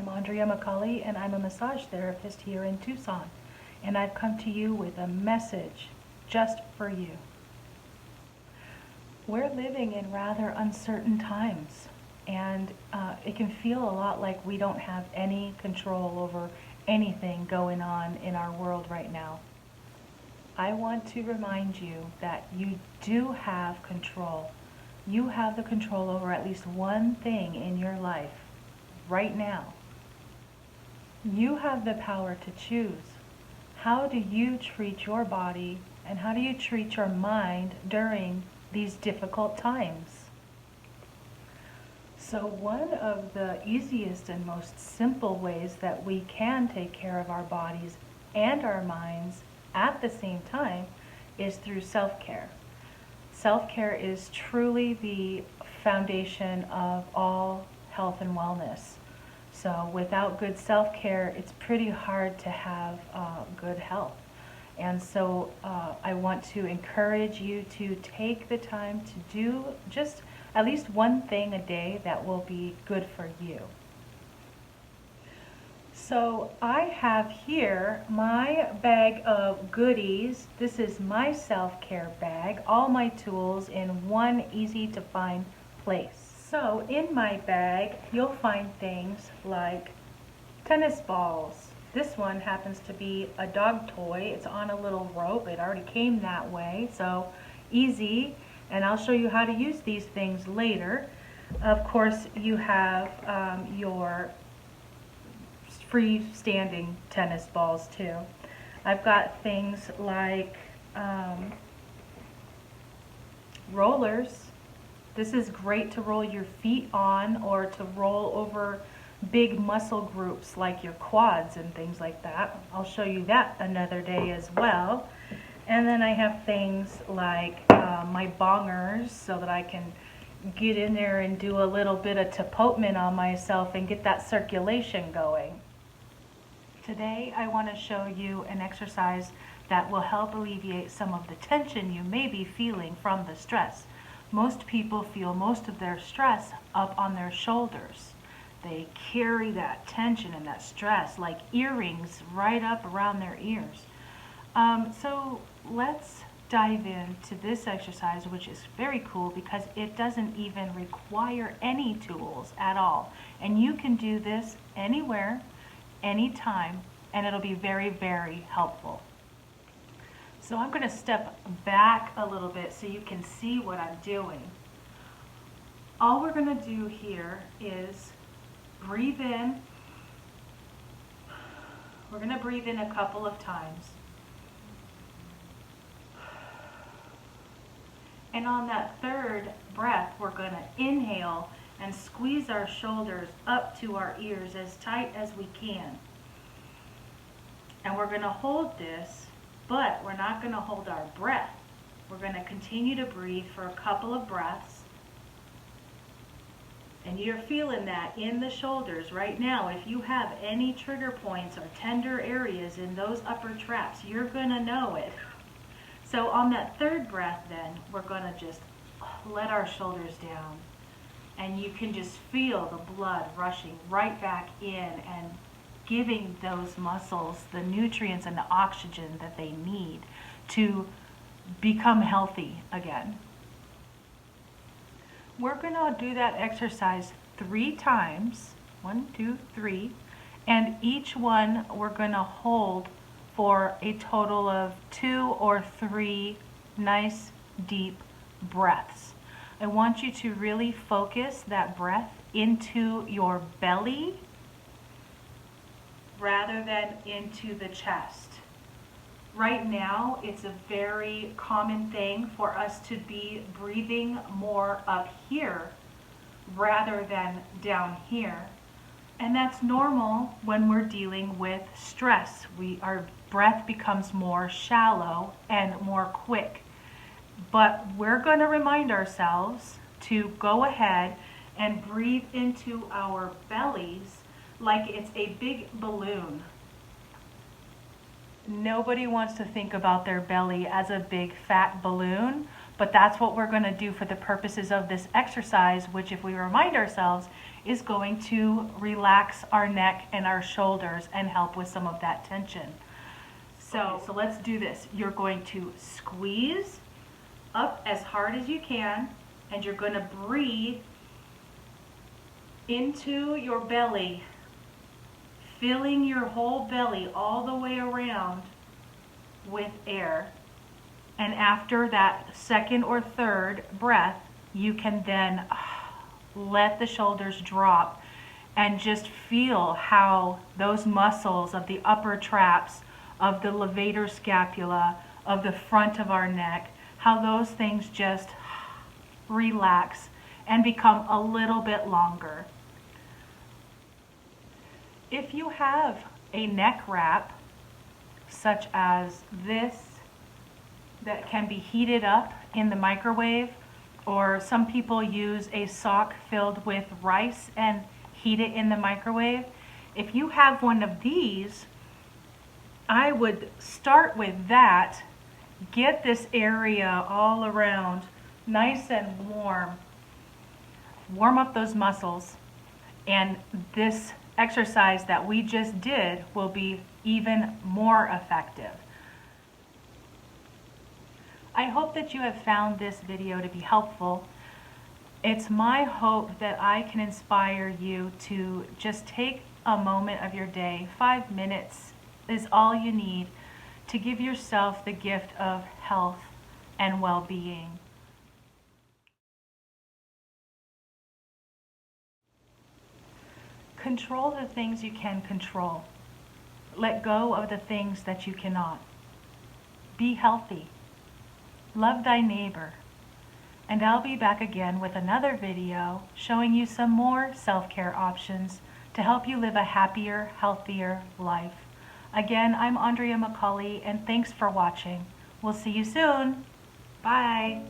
I'm Andrea McCauley, and I'm a massage therapist here in Tucson. And I've come to you with a message just for you. We're living in rather uncertain times, and it can feel a lot like we don't have any control over anything going on in our world right now. I want to remind you that you do have control. You have the control over at least one thing in your life right now. You have the power to choose. How do you treat your body and how do you treat your mind during these difficult times? So one of the easiest and most simple ways that we can take care of our bodies and our minds at the same time is through self-care. Self-care is truly the foundation of all health and wellness. So without good self-care, it's pretty hard to have good health. And so I want to encourage you to take the time to do just at least one thing a day that will be good for you. So I have here my bag of goodies. This is my self-care bag, all my tools in one easy to find place. So in my bag, you'll find things like tennis balls. This one happens to be a dog toy. It's on a little rope. It already came that way, so easy. And I'll show you how to use these things later. Of course, you have your freestanding tennis balls too. I've got things like rollers. This is great to roll your feet on or to roll over big muscle groups like your quads and things like that. I'll show you that another day as well. And then I have things like my bongers so that I can get in there and do a little bit of tapotment on myself and get that circulation going. Today I want to show you an exercise that will help alleviate some of the tension you may be feeling from the stress. Most people feel most of their stress up on their shoulders. They carry that tension and that stress like earrings right up around their ears. So let's dive into this exercise, which is very cool because it doesn't even require any tools at all. And you can do this anywhere, anytime, and it'll be very, very helpful. So I'm going to step back a little bit so you can see what I'm doing. All we're going to do here is breathe in. We're going to breathe in a couple of times. And on that third breath, we're going to inhale and squeeze our shoulders up to our ears as tight as we can. And we're going to hold this, but we're not going to hold our breath. We're going to continue to breathe for a couple of breaths. And you're feeling that in the shoulders right now. If you have any trigger points or tender areas in those upper traps, you're going to know it. So on that third breath then, we're going to just let our shoulders down. And you can just feel the blood rushing right back in and giving those muscles the nutrients and the oxygen that they need to become healthy again. We're going to do that exercise 3 times, 1, 2, 3, and each one we're going to hold for a total of 2 or 3 nice deep breaths. I want you to really focus that breath into your belly rather than into the chest. Right now, it's a very common thing for us to be breathing more up here rather than down here. And that's normal when we're dealing with stress. Our breath becomes more shallow and more quick. But we're going to remind ourselves to go ahead and breathe into our bellies like it's a big balloon. Nobody wants to think about their belly as a big fat balloon, but that's what we're going to do for the purposes of this exercise, which, if we remind ourselves, is going to relax our neck and our shoulders and help with some of that tension. So let's do this. You're going to squeeze up as hard as you can, and you're going to breathe into your belly, filling your whole belly all the way around with air. And after that second or third breath, you can then let the shoulders drop and just feel how those muscles of the upper traps, of the levator scapula, of the front of our neck, how those things just relax and become a little bit longer. If you have a neck wrap, such as this, that can be heated up in the microwave, or some people use a sock filled with rice and heat it in the microwave. If you have one of these, I would start with that. Get this area all around nice and warm. Warm up those muscles, and this exercise that we just did will be even more effective. I hope that you have found this video to be helpful. It's my hope that I can inspire you to just take a moment of your day. 5 minutes is all you need to give yourself the gift of health and well-being. Control the things you can control. Let go of the things that you cannot. Be healthy. Love thy neighbor. And I'll be back again with another video showing you some more self-care options to help you live a happier, healthier life. Again, I'm Andrea McCauley, and thanks for watching. We'll see you soon. Bye.